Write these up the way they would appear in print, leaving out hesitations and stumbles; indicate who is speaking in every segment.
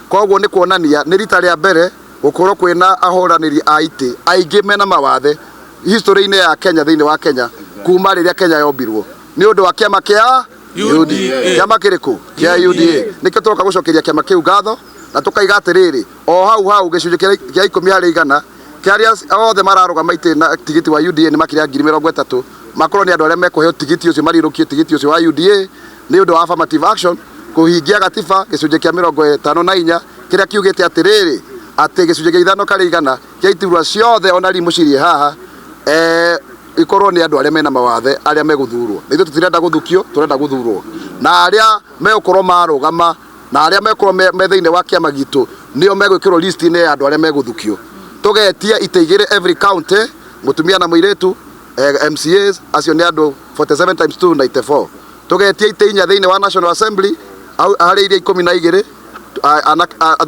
Speaker 1: koguo ni kuonania ni rita rĩa mbere gukorwo kwina ahoraniri a ite aingi mena mawathe history-ini ya Kenya thiini wa Kenya kuma riria Kenya yombirwo ni undu wa kiama kia UDA kiama kiriku kia UDA nikio turoka gucokeria kiama kiu ngatho na tukaiga atiriri o hau gicunje kia 10 harĩ 100 kiaria othe mararugama ite na tigiti wa UDA ni makiria 30,000 makorwo ni andu aria mekuheo tigiti ucio marirukie tigiti ucio wa UDA ni undu wa affirmative action kuhingia gatiba gicunje kia 54 kiria kiugite atiriri ati gicunje kia 5 harĩ 100 kia iturwa ciothe ona rimu cirie haha ikorwo ni andu aria mena mawathe aria meguthurwo nithu tutirenda guthukio turenda guthurwo na aria megukorwo marugama na aria mekorwo me thiine wa kiama gitu nio megwikirwo list ine ya andu aria meguthukio tugetia iteigire every county mutumia na muiretu MCAs acio ni andu 47 times 2 94 tugetia iteinya thiine wa National Assembly hari iria 12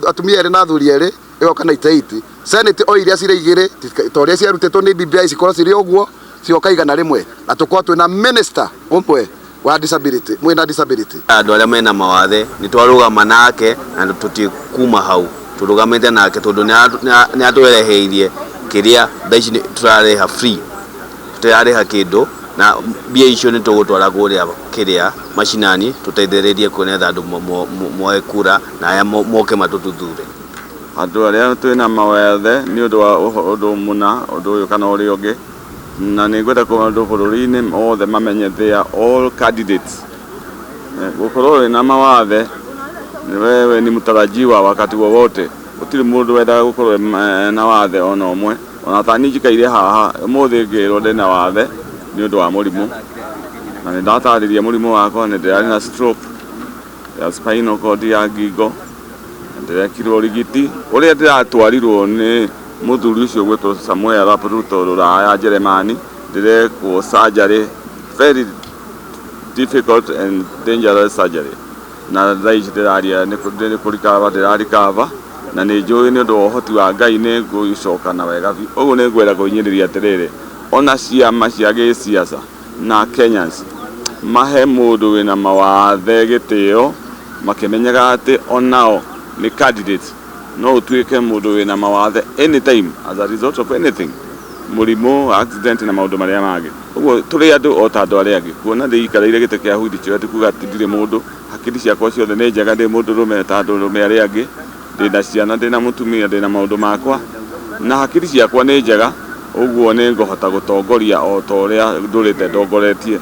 Speaker 1: atumia eri na athuri eri igoka na 88 Senate o iria cire igire toria cia rutetwo ni BBI cikorwo ciri uguo cioka igana rimwe na tukorwo twina minister umwe wa disability mwina disability
Speaker 2: andu aria mena mawathe ni twarugama nake na tutikuma hau turugamite nake tondu ni atwereheirie kiria thaici turareha free turareha kindu na bia icio ni tugutwara kuria kiria mashinani tuteithiririe kuonetha andu moe kura na aya moke matututhure
Speaker 3: andu aria twina mawathe ni undu wa undu muna undu uyu kana uri ungi na ni gweta ko andu bururi-ini othe mamenye they are all candidates gukorwo na mawathe ni wewe ni mtarajiwa wakati wowote utiri mundu wenda gukorwo na wathe ona umwe ona tani njikaire haha muthi ngirwo ndina wathe ni undu wa murimu na ni ndatariria murimu wakwa ni ndirari na stroke ya spinal cord ya ngingo ndirekirwo rigiti uria ndiratwarirwo ni muthuri ucio gwetwo Samuel Arap Ruto ruraya Jeremani ndirekwo surgery very difficult and dangerous surgery na thaici ndiraria ni kurikava ndirarikava na ni njui ni undu uhoti wa Ngai ni nguicoka na wega uguo ni ngwenda kuinyiriria atiriri ona ciama cia giciaca na Kenyans mahe mundu wina mawathe gitio makimenyaga ati onao ni candidate no utuike mundu wina mawathe anytime as a result of anything murimu accident na maundu maria magi uguo turi andu o ta andu aria angi kuona ndi ikaraire gite kia hundi cio ati kuga tindire mundu hakiri ciakwa ciothe ni njega ndi mundu rume ta andu rume aria angi ndina ciana ndina mutumia ndina maundu makwa na hakiri ciakwa ni njega uguo ni ngohota gutongoria o ta uria ndurite ndongoretie